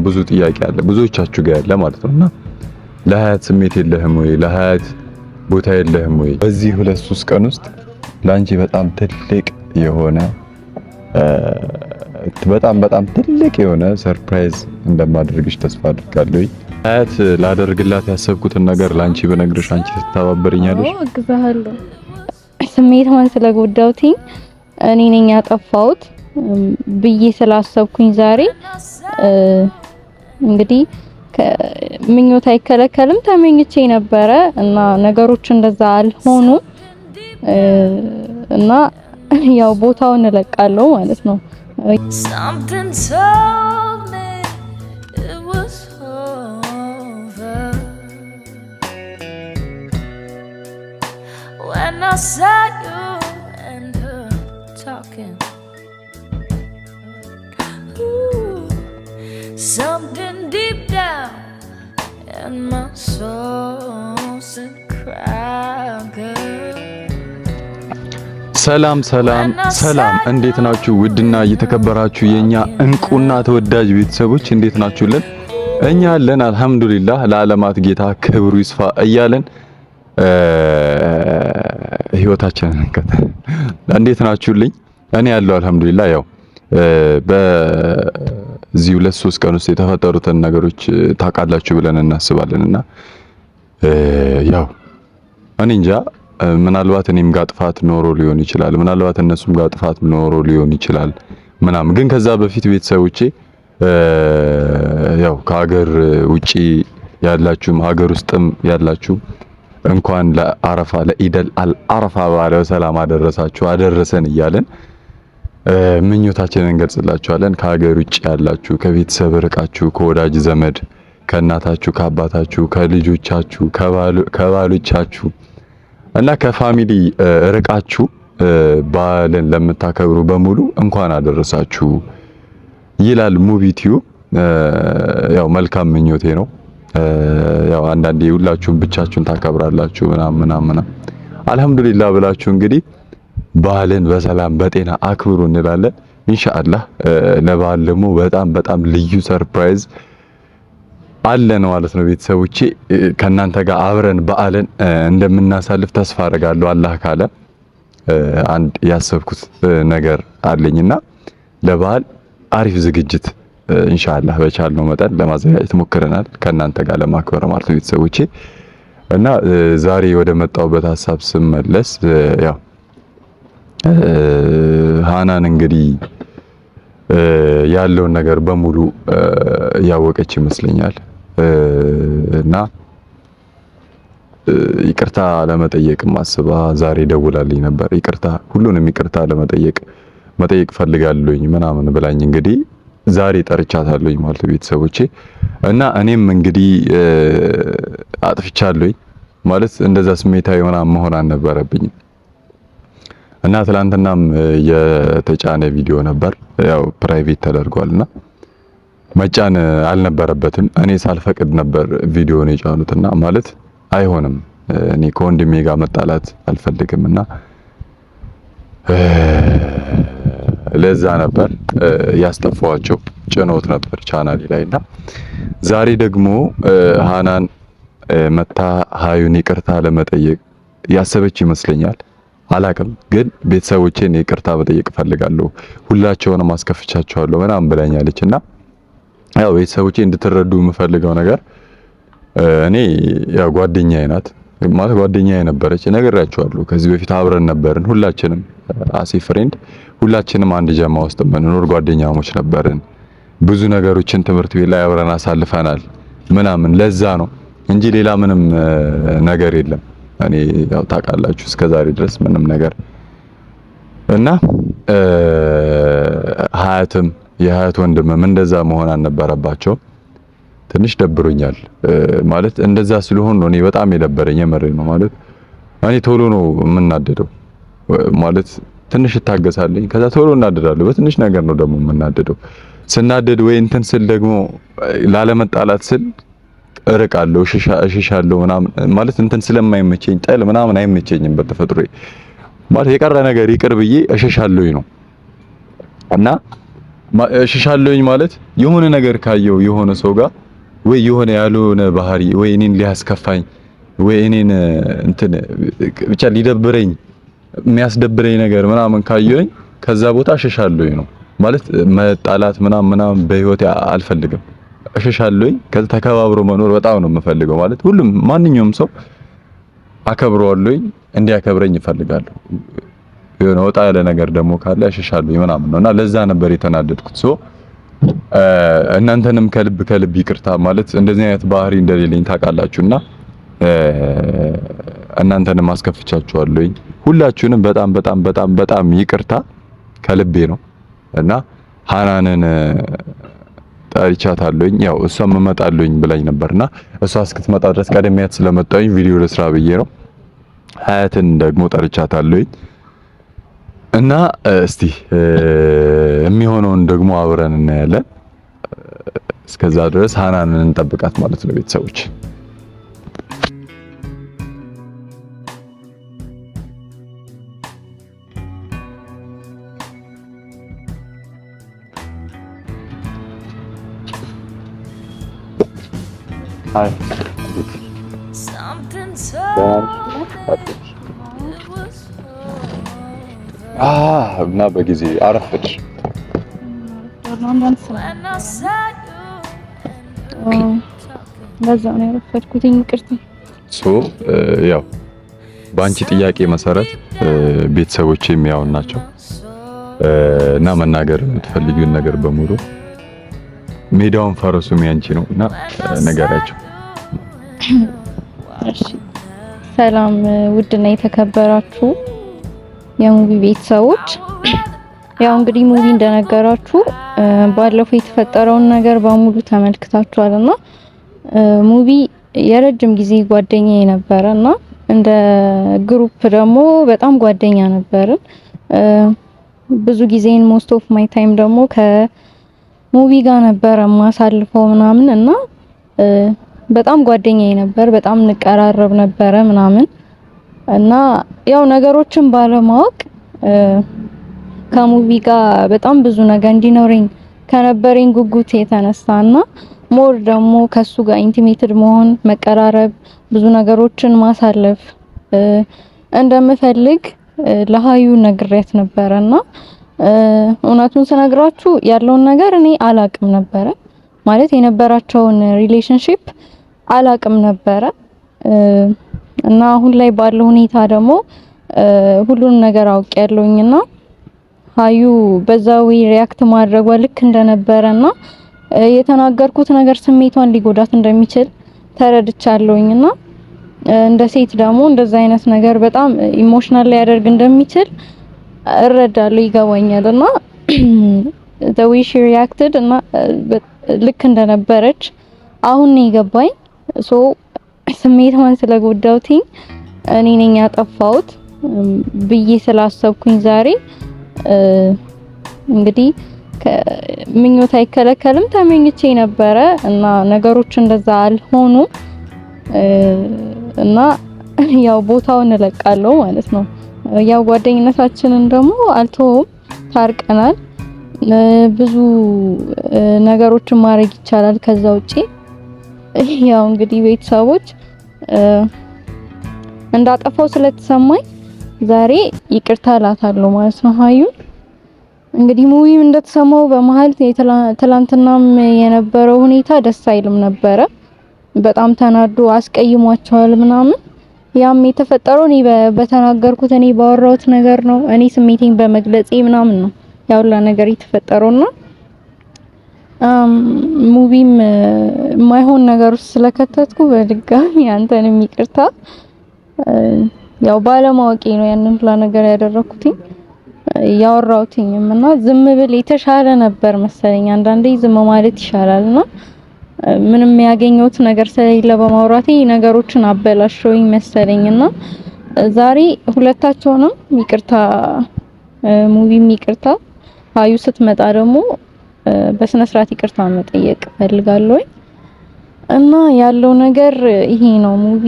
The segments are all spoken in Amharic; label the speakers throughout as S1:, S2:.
S1: ብዙ ጥያቄ አለ ብዙዎቻችሁ ጋር ያለ ማለት ነውና ለሀያት ስሜት የለህም ወይ ለሀያት ቦታ የለህም ወይ? በዚህ 2-3 ቀን ውስጥ ላንቺ በጣም ትልቅ የሆነ በጣም ትልቅ የሆነ ሰርፕራይዝ እንደማደርግሽ ተስፋ አድርጋለሁ። ሀያት ላደርግላት ያሰብኩትን ነገር ላንቺ በነግርሽ አንቺ ትተባበሪኛለሽ?
S2: እግዛለሁ። ስሜቷን ስለጎዳሁት እኔ ነኝ ያጠፋሁት ብዬ ስላሰብኩኝ ዛሬ እንግዲህ ምኞት አይከለከልም ተመኝቼ ነበረ እና ነገሮች እንደዛ አልሆኑ እና ያው ቦታውን እለቃለሁ ማለት ነው። Something told me it was over when I saw you and her talking. Ooh, something deep down in my soul said cry girl. ሰላም እንዴት ናችሁ? ውድና እየተከበራችሁ የኛ እንቁና ተወዳጅ ቤተሰቦች እንዴት ናችሁልን? እኛ አለን አልሐምዱሊላህ። ለዓለማት ጌታ ክብሩ ይስፋ እያለን ህይወታችንን እንከተል። እንዴት ናችሁልኝ? እኔ ያለው አልሐምዱሊላህ። ያው በዚህ 2-3 ቀን ውስጥ የተፈጠሩትን ነገሮች ታውቃላችሁ ብለን እናስባለንና ያው እኔ እንጃ ምናልባት እኔም ጋር ጥፋት ኖሮ ሊሆን ይችላል፣ ምናልባት እነሱም ጋር ጥፋት ኖሮ ሊሆን ይችላል ምናምን። ግን ከዛ በፊት ቤተሰቦቼ ያው ከሀገር ውጪ ያላችሁም ሀገር ውስጥም ያላችሁ እንኳን ለአረፋ ለኢደል አልአረፋ በዓለ ሰላም አደረሳችሁ አደረሰን እያለን ምኞታችንን እንገልጽላችኋለን። ከሀገር ውጪ ያላችሁ ከቤተሰብ ርቃችሁ ከወዳጅ ዘመድ ከእናታችሁ ከአባታችሁ ከልጆቻችሁ ከባሎቻችሁ እና ከፋሚሊ ርቃችሁ በዓልን ለምታከብሩ በሙሉ እንኳን አደረሳችሁ ይላል ሙቪቲዩ። ያው መልካም ምኞቴ ነው። ያው አንዳንዴ ሁላችሁም ብቻችሁን ታከብራላችሁ ምናምን አልሐምዱሊላህ ብላችሁ እንግዲህ በዓልን በሰላም በጤና አክብሩ እንላለን ኢንሻአላህ። ለበዓል ደግሞ በጣም ልዩ ሰርፕራይዝ አለን ማለት ነው ቤተሰቦቼ። ከናንተ ጋር አብረን በዓልን እንደምናሳልፍ ተስፋ አደርጋለሁ አላህ ካለ። አንድ ያሰብኩት ነገር አለኝና ለበዓል አሪፍ ዝግጅት ኢንሻአላህ በቻልነው መጠን ለማዘጋጀት ሞክረናል ከናንተ ጋር ለማክበር ማለት ነው ቤተሰቦቼ። እና ዛሬ ወደ መጣሁበት ሐሳብ ስመለስ ያው ሃናን እንግዲህ ያለውን ነገር በሙሉ ያወቀች ይመስለኛል እና ይቅርታ ለመጠየቅ ማስባ ዛሬ ደውላልኝ ነበር። ሁሉንም ይቅርታ መጠየቅ ፈልጋለሁኝ ምናምን ብላኝ እንግዲህ ዛሬ ጠርቻታለሁኝ ማለት ቤተሰቦቼ። እና እኔም እንግዲህ አጥፍቻለሁኝ ማለት እንደዛ ስሜታዊ ምናምን መሆን አልነበረብኝም። እና ትላንትናም የተጫነ ቪዲዮ ነበር ያው ፕራይቬት ተደርጓልና መጫን አልነበረበትም። እኔ ሳልፈቅድ ነበር ቪዲዮውን የጫኑትና ማለት አይሆንም። እኔ ከወንድሜ ጋር መጣላት አልፈልግምና ለዛ ነበር ያስጠፋዋቸው ጭኖት ነበር ቻናሌ ላይና ዛሬ ደግሞ ሃናን መታ ሃዩን ይቅርታ ለመጠየቅ ያሰበች ይመስለኛል። አላቅም ግን ቤተሰቦቼን ይቅርታ መጠየቅ ፈልጋለሁ ሁላቸውንም አስከፍቻቸዋለሁ ምናምን ብላኛለችና ያው ቤተሰቦቼ እንድትረዱ የምፈልገው ነገር እኔ ያው ጓደኛዬ ናት ማለት ጓደኛዬ ነበረች ነግሬያቸዋለሁ። ከዚህ በፊት አብረን ነበርን ሁላችንም አሴ ፍሬንድ ሁላችንም አንድ ጀማ ውስጥ የምንኖር ጓደኛሞች ነበርን። ብዙ ነገሮችን ትምህርት ቤት ላይ አብረን አሳልፈናል ምናምን ለዛ ነው እንጂ ሌላ ምንም ነገር የለም። እኔ ያው ታውቃላችሁ እስከዛሬ ድረስ ምንም ነገር እና ሀያትም የሀያት ወንድምም እንደዛ መሆን አልነበረባቸው። ትንሽ ደብሮኛል ማለት እንደዛ ስለሆነ ነው እኔ በጣም የደበረኝ የመሬ ነው ማለት እኔ ቶሎ ነው የምናደደው ማለት ትንሽ እታገሳለኝ ከዛ ቶሎ እናደዳለሁ። በትንሽ ነገር ነው ደግሞ የምናደደው። ስናደድ ወይ እንትን ስል ደግሞ ላለመጣላት ስል እርቃለሁ እሽሻለሁ ምናምን ማለት እንትን ስለማይመቸኝ ጠል ምናምን አይመቸኝም በተፈጥሮዬ ማለት የቀረ ነገር ይቅር ብዬ እሽሻለሁኝ ነው እና
S1: እሸሻለሁኝ ማለት የሆነ ነገር ካየው የሆነ ሰው ጋር ወይ የሆነ ያልሆነ ባህሪ ወይ እኔን ሊያስከፋኝ ወይ እኔን እንትን ብቻ ሊደብረኝ የሚያስደብረኝ ነገር ምናምን ካየሁኝ ከዛ ቦታ እሸሻለሁኝ ነው ማለት። መጣላት ምናምን በህይወቴ አልፈልግም። እሸሻለሁኝ። ከዛ ተከባብሮ መኖር በጣም ነው የምፈልገው። ማለት ሁሉም ማንኛውም ሰው አከብረዋለሁኝ፣ እንዲያከብረኝ እፈልጋለሁ። የሆነ ወጣ ያለ ነገር ደግሞ ካለ እሸሻለሁኝ ምናምን ነውና ለዛ ነበር የተናደድኩት። እናንተንም ከልብ ይቅርታ ማለት እንደዚህ አይነት ባህሪ እንደሌለኝ ታውቃላችሁና እናንተንም አስከፍቻችኋለሁኝ። ሁላችሁንም በጣም ይቅርታ ከልቤ ነው እና ሃናንን ጠርቻታለሁኝ። ያው እሷም እመጣለሁኝ ብላኝ ነበርና እሷ እስክትመጣ ድረስ ቀደሚያት ስለመጣሁኝ ቪዲዮ ለስራ ብዬ ነው። ሀያትን ደግሞ ጠርቻታለሁኝ እና እስቲ የሚሆነውን ደግሞ አብረን እናያለን። እስከዛ ድረስ ሃናንን እንጠብቃት ማለት ነው ቤተሰቦች። አይ እና በጊዜ አረፈድሽ።
S3: በዛው ነው ያረፈድኩት። ይቅርታ።
S1: ያው በአንቺ ጥያቄ መሰረት ቤተሰቦቼም ያው ናቸው እና መናገር የምትፈልጊውን ነገር በሙሉ ሜዳውን ፈረሱም ያንቺ ነው እና ነገራቸው።
S3: እሺ ሰላም ውድና የተከበራችሁ የሙቪ ቤተሰቦች፣ ያው እንግዲህ ሙቪ እንደነገራችሁ ባለፈው የተፈጠረውን ነገር በሙሉ ተመልክታችኋልና ሙቪ የረጅም ጊዜ ጓደኛዬ ነበረና እንደ ግሩፕ ደግሞ በጣም ጓደኛ ነበርን። ብዙ ጊዜን ሞስት ኦፍ ማይ ታይም ደግሞ ከሙቪ ጋር ነበር ማሳልፈው ምናምን እና በጣም ጓደኛዬ ነበር። በጣም እንቀራረብ ነበረ ምናምን እና ያው ነገሮችን ባለማወቅ ከሙቪ ጋር በጣም ብዙ ነገር እንዲኖረኝ ከነበረኝ ጉጉት የተነሳና ሞር ደግሞ ከሱ ጋር ኢንቲሜትድ መሆን፣ መቀራረብ፣ ብዙ ነገሮችን ማሳለፍ እንደምፈልግ ለሃዩ ነግሬያት ነበረና እውነቱን ስነግራችሁ ያለውን ነገር እኔ አላቅም ነበረ። ማለት የነበራቸውን ሪሌሽንሺፕ አላቅም ነበረ እና አሁን ላይ ባለው ሁኔታ ደግሞ ሁሉን ነገር አውቄያለሁኝና ሃዩ በዛው ሪያክት ማድረጓ ልክ እንደነበረና የተናገርኩት ነገር ስሜቷን ሊጎዳት እንደሚችል ተረድቻለሁኝና እንደ ሴት ደግሞ እንደዛ አይነት ነገር በጣም ኢሞሽናል ላይ ያደርግ እንደሚችል እረዳለሁ፣ ይገባኛልና the way she reacted እና ልክ እንደነበረች አሁን ነው የገባኝ። ስሜቷን ስለጎዳውትኝ እኔ ነኝ ያጠፋሁት ብዬ ስላሰብኩኝ ዛሬ እንግዲህ ምኞት አይከለከልም ተመኝቼ ነበረ እና ነገሮች እንደዛ አልሆኑ እና ያው ቦታውን እለቃለሁ ማለት ነው። ያው ጓደኝነታችንን ደግሞ አልተውም፣ ታርቀናል። ብዙ ነገሮችን ማድረግ ይቻላል ከዛ ውጪ። ያው እንግዲህ ቤተሰቦች እንዳጠፋው ስለተሰማኝ ዛሬ ይቅርታ እላታለሁ ማለት ነው ሃዩን። እንግዲህ ሙቪም እንደተሰማው በመሃል ትላንትናም የነበረው ሁኔታ ደስ አይልም ነበረ። በጣም ተናዶ አስቀይሟቸዋል ምናምን። ያም የተፈጠረው እኔ በተናገርኩት እኔ ባወራሁት ነገር ነው። እኔ ስሜቴን በመግለጼ ምናምን ነው ያው ነገር የተፈጠረውና ሙቪም የማይሆን ነገር ውስጥ ስለከተትኩ በድጋሚ አንተንም ይቅርታ። ያው ባለማወቄ ነው ያንን ሁላ ነገር ያደረኩትኝ ያወራሁትኝም እና ዝም ብል የተሻለ ነበር መሰለኝ። አንዳንዴ ዝም ማለት ይሻላልና ምንም ያገኘሁት ነገር ስለሌለ በማውራቴ ነገሮችን አበላሽቶኝ መሰለኝና ዛሬ ሁለታቸውንም ይቅርታ፣ ሙቪም ይቅርታ፣ ሃዩ ስትመጣ ደግሞ በስነ ስርዓት ይቅርታ መጠየቅ ፈልጋለሁ እና ያለው ነገር ይሄ ነው። ሙቪ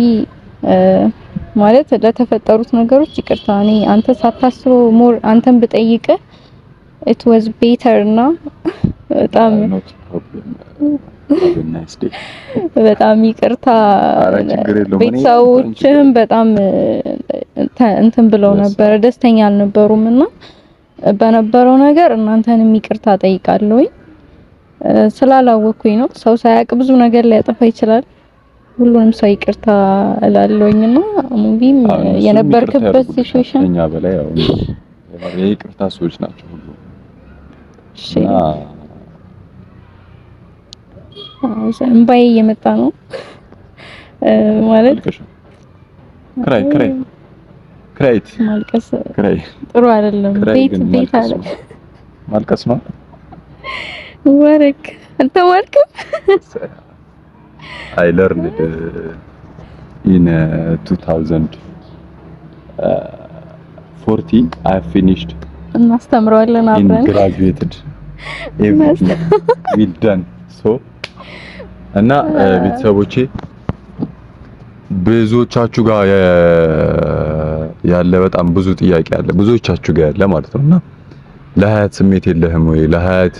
S3: ማለት ለተፈጠሩት ነገሮች ይቅርታ። እኔ አንተ ሳታስበው ሞር አንተን ብጠይቅህ it was better እና በጣም በጣም ይቅርታ ቤተሰቦችህም በጣም እንትን ብለው ነበር ደስተኛ አልነበሩም እና በነበረው ነገር እናንተንም ይቅርታ ጠይቃለሁ ስላላወኩኝ ነው ሰው ሳያውቅ ብዙ ነገር ሊያጠፋ ይችላል ሁሉንም ሰው ይቅርታ እላለሁኝና ሙቪም የነበርክበት ሲቹዌሽን
S2: እኛ በላይ ያው የይቅርታ ሰዎች ናቸው ሁሉ
S3: እሺ እምባዬ እየመጣ ነው ማለት ክራይት ማልቀስ ጥሩ አይደለም ቤት አለ
S2: ማልቀስ ነው
S3: ወርክ አንተ ማልቀስ
S2: I learned in 2014 I finished
S3: እናስተምረዋለን አብረን
S2: graduated everything we done so እና ቤተሰቦቼ ብዙዎቻችሁ ጋር ያለ በጣም ብዙ ጥያቄ አለ ብዙዎቻችሁ ጋር ያለ ማለት ነውና ለሀያት ስሜት የለህም ወይ ለሀያት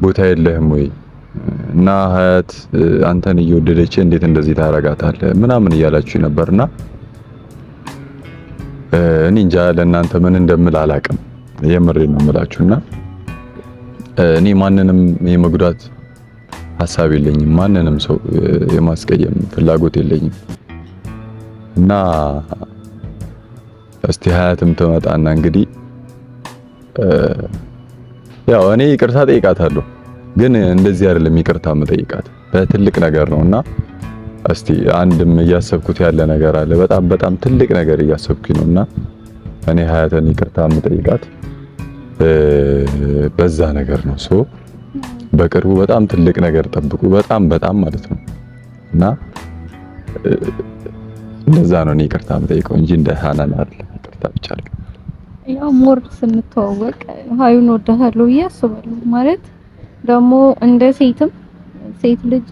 S2: ቦታ የለህም ወይ እና ሀያት አንተን እየወደደች እንዴት እንደዚህ ታረጋታለህ ምናምን እያላችሁ ነበርና እኔ እንጃ ለእናንተ ምን እንደምል አላቅም የምሬን ነው የምላችሁና እኔ ማንንም የመጉዳት ሐሳብ የለኝም ማንንም ሰው የማስቀየም ፍላጎት የለኝም እና እስቲ ሀያትም ተመጣና እንግዲህ ያው እኔ ይቅርታ ጠይቃታለሁ ግን እንደዚህ አይደለም ይቅርታ መጠይቃት በትልቅ ነገር ነውና እስቲ አንድም እያሰብኩት ያለ ነገር አለ በጣም ትልቅ ነገር እያሰብኩኝ ነውና እኔ ሀያትን ይቅርታ መጠይቃት በዛ ነገር ነው ሶ በቅርቡ በጣም ትልቅ ነገር ጠብቁ በጣም ማለት ነው እና እንደዛ ነው እኔ ይቅርታ መጠይቀው እንጂ እንደ ሃናን አይደለም ይቅርታ ብቻ አይደለም
S3: ያው ሞር ስንተዋወቅ ሀዩን ወዳታለሁ እያስባለሁ ማለት ደግሞ እንደ ሴት ልጅ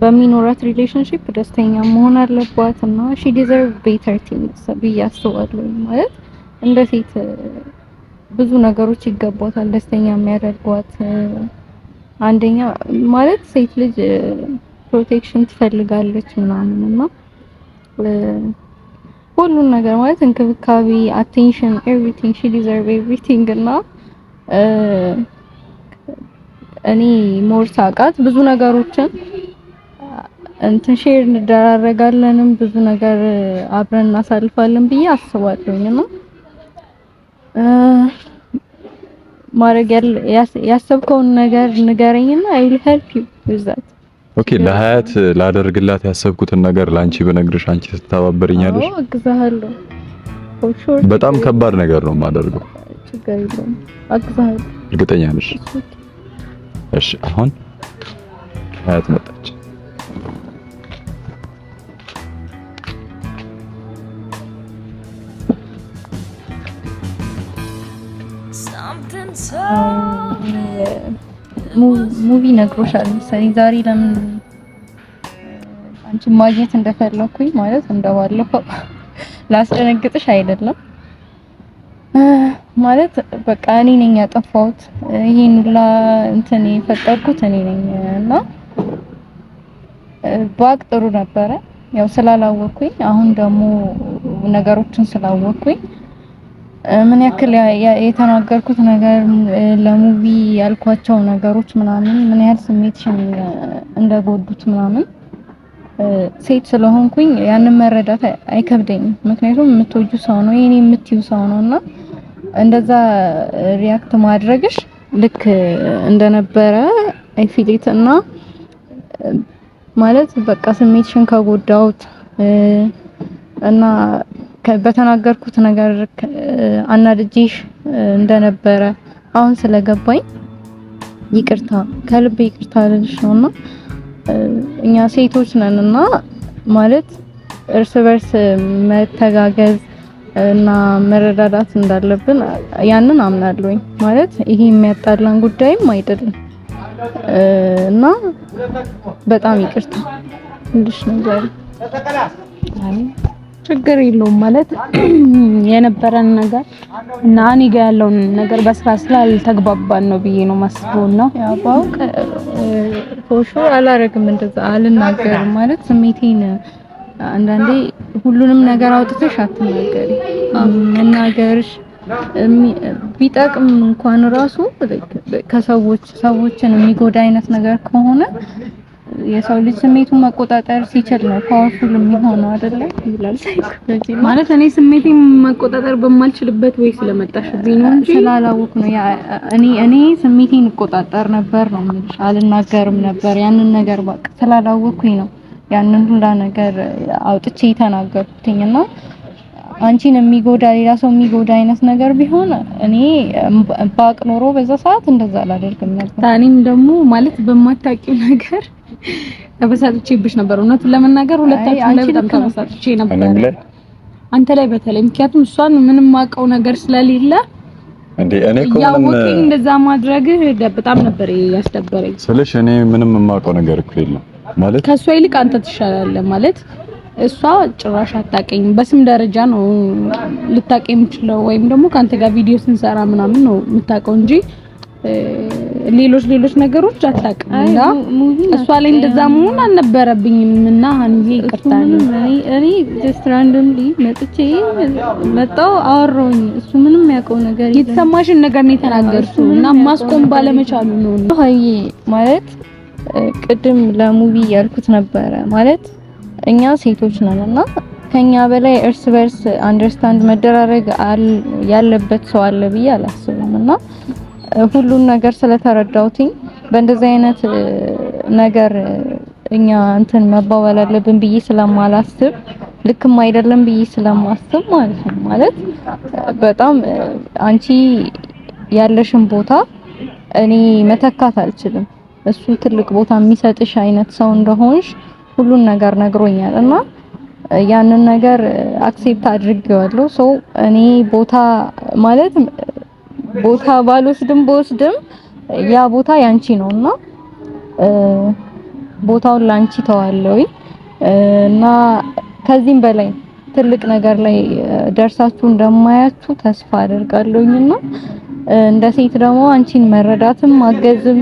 S3: በሚኖራት ሪሌሽንሺፕ ደስተኛ መሆን አለባት እና she deserve better things ብያስባለሁ ማለት እንደ ሴት ብዙ ነገሮች ይገባታል ደስተኛ የሚያደርጓት አንደኛ ማለት ሴት ልጅ ፕሮቴክሽን ትፈልጋለች ምናምን እና ሁሉን ነገር ማለት እንክብካቤ attention everything she deserve everything እና እኔ ሞር ሳቃት ብዙ ነገሮችን እንትን ሼር እንደራረጋለንም ብዙ ነገር አብረን እናሳልፋለን ብዬ አስባለሁኝና ማረግ ያሰብከውን ነገር ንገረኝና I will help you with that
S2: ኦኬ ለሀያት ላደርግላት ያሰብኩትን ነገር ላንቺ በነግርሽ አንቺ ትተባበሪኛለሽ
S3: አግዛለሁ for sure
S2: በጣም ከባድ ነገር ነው የማደርገው
S3: ችግር የለውም አግዛለሁ
S2: እርግጠኛ ነሽ እሺ አሁን ሀያት መጣች
S3: ሙቪ ነግሮሻል መሰለኝ ዛሬ ለምን አንቺ ማግኘት እንደፈለኩኝ ማለት እንደባለፈው ላስደነግጥሽ አይደለም ማለት በቃ እኔ ነኝ ያጠፋሁት ይሄን ሁላ እንትን የፈጠርኩት እኔ ነኝ እና ባቅ ጥሩ ነበረ ያው ስላላወኩኝ አሁን ደግሞ ነገሮችን ስላወኩኝ ምን ያክል የተናገርኩት ነገር ለሙቪ ያልኳቸው ነገሮች ምናምን ምን ያህል ስሜትሽን እንደጎዱት ምናምን ሴት ስለሆንኩኝ ያንን መረዳት አይከብደኝም ምክንያቱም የምትወጁ ሰው ነው የኔ የምትዩ ሰው ነውና እንደዛ ሪያክት ማድረግሽ ልክ እንደነበረ አይፊሊት እና ማለት በቃ ስሜትሽን ከጎዳውት እና በተናገርኩት ነገር አናድጄሽ እንደነበረ አሁን ስለገባኝ ይቅርታ ከልብ ይቅርታ ልልሽ ነውና እኛ ሴቶች ነንና ማለት እርስ በርስ መተጋገዝ እና መረዳዳት እንዳለብን ያንን አምናለሁኝ ማለት ይሄ የሚያጣላን ጉዳይም አይደለም እና በጣም ይቅርታ ልልሽ ነው ዛሬ
S4: ችግር የለውም ማለት የነበረን ነገር እና እኔ ጋር ያለውን ነገር በስራ ስላልተግባባን ነው ብዬ ነው ማስበውና
S3: ያው ባውቅ ፎሾ አላረግም እንደዛ አልናገርም ማለት ስሜቴን አንዳንዴ ሁሉንም ነገር አውጥተሽ አትናገሪ መናገርሽ ቢጠቅም እንኳን ራሱ ከሰዎችን የሚጎዳ አይነት ነገር ከሆነ የሰው ልጅ ስሜቱን መቆጣጠር ሲችል ነው ፓወርፉል የሚሆነው አይደለ ይላል ሳይኮሎጂ
S4: ማለት እኔ ስሜቴን መቆጣጠር በማልችልበት ወይ ስለመጣሽብኝ ነው እንጂ
S3: ስላላወቅ ነው እኔ ስሜቴን እቆጣጠር ነበር ነው የምልሽ አልናገርም ነበር ያንን ነገር በቃ ስላላወቅኩኝ ነው ያንን ሁላ ነገር አውጥቼ ተናገርኩኝና አንቺን የሚጎዳ ሌላ ሰው የሚጎዳ አይነት ነገር ቢሆን እኔ ባቅ ኖሮ በዛ ሰዓት እንደዛ አላደርግም ነበር
S4: ታኒም ደግሞ ማለት በማታውቂው ነገር ተበሳጭቼብሽ ነበር እውነቱን ለመናገር ሁለታችን ላይ በጣም ተበሳጭቼ ነበር አንተ ላይ በተለይ ምክንያቱም እሷን ምንም ማቀው ነገር ስለሌለ
S2: እንዴ እኔ እኮ
S4: ምንም እንደዛ ማድረግ በጣም ነበር ያስደበረኝ
S2: ስለሽ እኔ ምንም ማቀው ነገር እኮ የለም ማለት
S4: ከሷ ይልቅ አንተ ትሻላለህ ማለት እሷ ጭራሽ አታቀኝ በስም ደረጃ ነው ልታቀኝ የምትችለው ወይም ደግሞ ካንተ ጋር ቪዲዮ ስንሰራ ምናምን ነው የምታቀው እንጂ ሌሎች ነገሮች አታውቅም እና እሷ ላይ እንደዛ መሆን አልነበረብኝም እና አንዬ ይቅርታ
S3: እኔ just randomly መጣው አወራሁኝ እሱ ምንም ያውቀው ነገር
S4: የተሰማሽን ነገር ነው የተናገርሽው እና ማስቆም ባለመቻሉ ነው
S3: ሀይ ማለት ቅድም ለሙቪ ያልኩት ነበረ ማለት እኛ ሴቶች ነንና ከኛ በላይ እርስ በርስ አንደርስታንድ መደራረግ ያለበት ሰው አለ ብዬ አላስብምና ሁሉን ነገር ስለተረዳውትኝ በእንደዚህ አይነት ነገር እኛ እንትን መባባል አለብን ብዬ ስለማላስብ ልክም አይደለም ብዬ ስለማስብ ማለት ነው ማለት በጣም አንቺ ያለሽን ቦታ እኔ መተካት አልችልም እሱ ትልቅ ቦታ የሚሰጥሽ አይነት ሰው እንደሆንሽ ሁሉን ነገር ነግሮኛልና ያንን ነገር አክሴፕት አድርጌዋለሁ ሶ እኔ ቦታ ማለት ቦታ ባልወስድም በወስድም ያ ቦታ ያንቺ ነውና ቦታውን ላንቺ ተዋለውኝ እና ከዚህም በላይ ትልቅ ነገር ላይ ደርሳችሁ እንደማያችሁ ተስፋ አደርጋለሁኝና እንደ ሴት ደግሞ አንቺን መረዳትም ማገዝም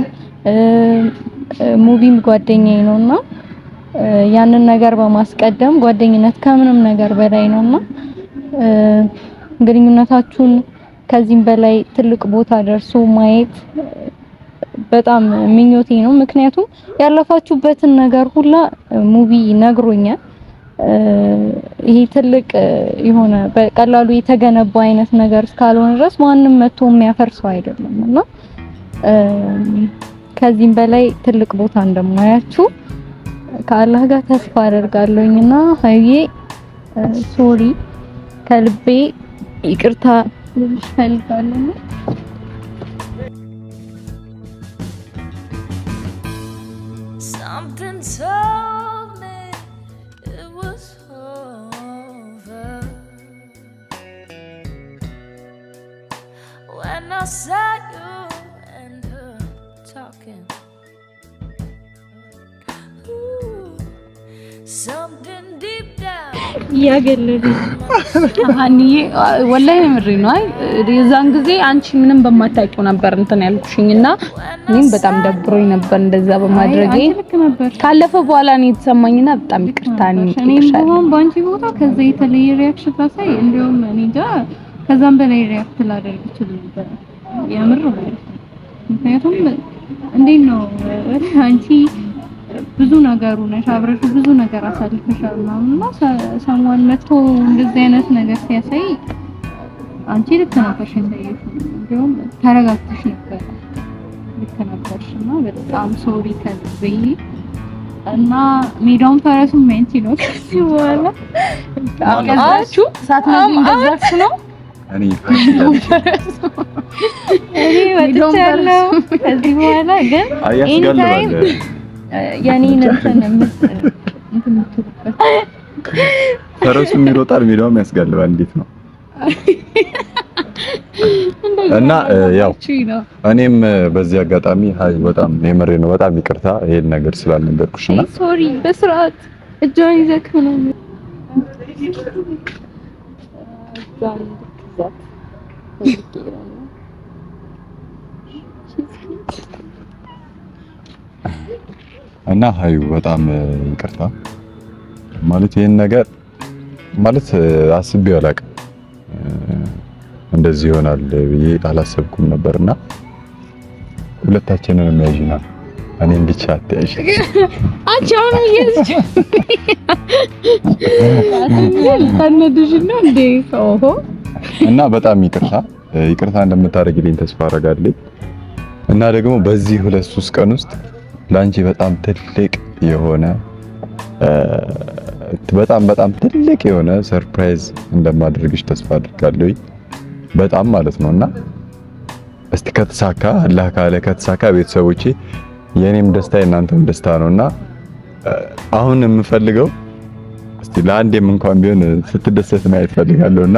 S3: ሙቪም ጓደኛዬ ነውና ያንን ነገር በማስቀደም ጓደኝነት ከምንም ነገር በላይ ነውና ግንኙነታችሁን ከዚህም በላይ ትልቅ ቦታ ደርሶ ማየት በጣም ምኞቴ ነው ምክንያቱም ያለፋችሁበትን ነገር ሁላ ሙቪ ነግሮኛል ይሄ ትልቅ የሆነ በቀላሉ የተገነባ አይነት ነገር እስካልሆነ ድረስ ማንንም መጥቶ የሚያፈርሰው አይደለምና ከዚህም በላይ ትልቅ ቦታ እንደማያችሁ ከአላህ ጋር ተስፋ አደርጋለሁኝና ሀይዬ ሶሪ ከልቤ ይቅርታ ልፈልጋለሁ
S5: Something told me it was over when I saw you and her talking. Ooh, something deep down.
S3: ያገለልኝ
S4: አሃኒዬ ወላሂ ምሪ ነው አይ የዛን ጊዜ አንቺ ምንም በማታውቂው ነበር እንትን ያልኩሽኝና እኔም በጣም ደብሮኝ ነበር እንደዛ በማድረጌ ካለፈ በኋላ ነው የተሰማኝና በጣም ይቅርታ ነኝ
S3: እኔም ባንቺ ቦታ ከዛ የተለየ ሪአክሽን ታሳይ እንደውም እኔ ጋር ከዛም በላይ ሪአክት ላደርግ ይችላል ነበር ያምር ማለት ነው ምክንያቱም እንዴት ነው አንቺ ብዙ ነገሩ ነሽ አብረሽ ብዙ ነገር አሳልፈሻል እና ሰሞን መጥቶ እንደዚህ አይነት ነገር ሲያሳይ አንቺ ልክ ነበርሽ ያሳየሽ እንደውም ተረጋግተሽ ነበር ልክ ነበርሽና በጣም ሶሪ ከልቤ እና ሜዳውን ፈረሱን ሜንት ነው ከዚህ በኋላ
S4: አገዛችሁ ሳትነግሪኝ ገዛችሁ ነው
S2: እኔ
S3: ወጥቻለሁ ከዚህ በኋላ ግን
S2: አያስጋልባል
S3: ያኔን እንትን
S2: ፈረሱ የሚሮጣል ሜዳውም ያስጋልባል እንዴት ነው እና ያው እኔም በዚህ አጋጣሚ ሀይ በጣም የምሬ ነው በጣም ይቅርታ ይሄን ነገር ስላልነገርኩሽና
S3: ሶሪ በስርዓት እጇን ይዘክ ነው
S2: እና ሀዩ በጣም ይቅርታ ማለት ይሄን ነገር ማለት አስቤው አላውቅም። እንደዚህ ይሆናል ብዬ አላሰብኩም ነበርና ሁለታችንን የሚያዥናል። እኔን ብቻ አትያዥ።
S4: አንቺ አሁን ይያዝሽ ታነድሽ ነው እንዴ? ኦሆ
S2: እና በጣም ይቅርታ እንደምታደርግልኝ ተስፋ አደርጋለሁ። እና ደግሞ በዚህ 2-3 ቀን ውስጥ ላንቺ በጣም ትልቅ የሆነ ትልቅ የሆነ ሰርፕራይዝ እንደማደርግሽ ተስፋ አድርጋለሁ። በጣም ማለት ነውና እስቲ ከተሳካ አላህ ካለ ከተሳካ ቤተሰቦቼ የኔም ደስታ የእናንተም ደስታ ነውና አሁን የምፈልገው እስቲ ለአንዴም እንኳን ቢሆን ስትደሰት ማየት ፈልጋለሁና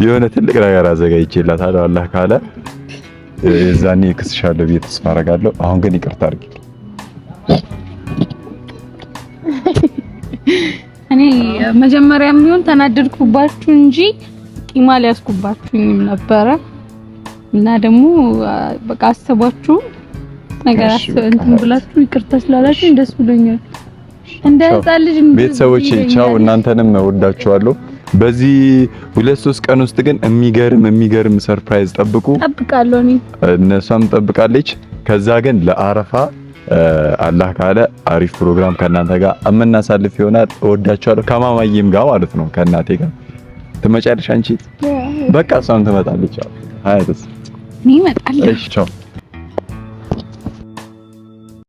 S2: የሆነ ትልቅ ነገር አዘጋጅቼላታለሁ። አላህ ካለ የዛኔ ክስሻለሁ ብዬ ተስፋ አደርጋለሁ። አሁን ግን ይቅርታ አድርጊልኝ።
S4: እኔ መጀመሪያም ቢሆን ተናደድኩባችሁ እንጂ ቂም አልያዝኩባችሁም ነበረ እና ደግሞ በቃ አሰባችሁ ነገር እንትን ብላችሁ ይቅርታ ስላላችሁ ደስ ብሎኛል። እንደ ህፃን ልጅ
S2: ቤተሰቦቼ ቻው፣ እናንተንም እወዳችኋለሁ። በዚህ 2-3 ቀን ውስጥ ግን የሚገርም ሰርፕራይዝ
S4: ጠብቃለሁ።
S2: እነሷም ጠብቃለች። ከዛ ግን ለአረፋ አላህ ካለ አሪፍ ፕሮግራም ከእናንተ ጋር የምናሳልፍ ይሆናል። እወዳችኋለሁ። ከማማዬም ጋር ማለት ነው፣ ከእናቴ ጋር ትመጫለሽ አንቺ? በቃ እሷም ትመጣለች። አያትስ እኔ እመጣለሁ። እሺ ቻው።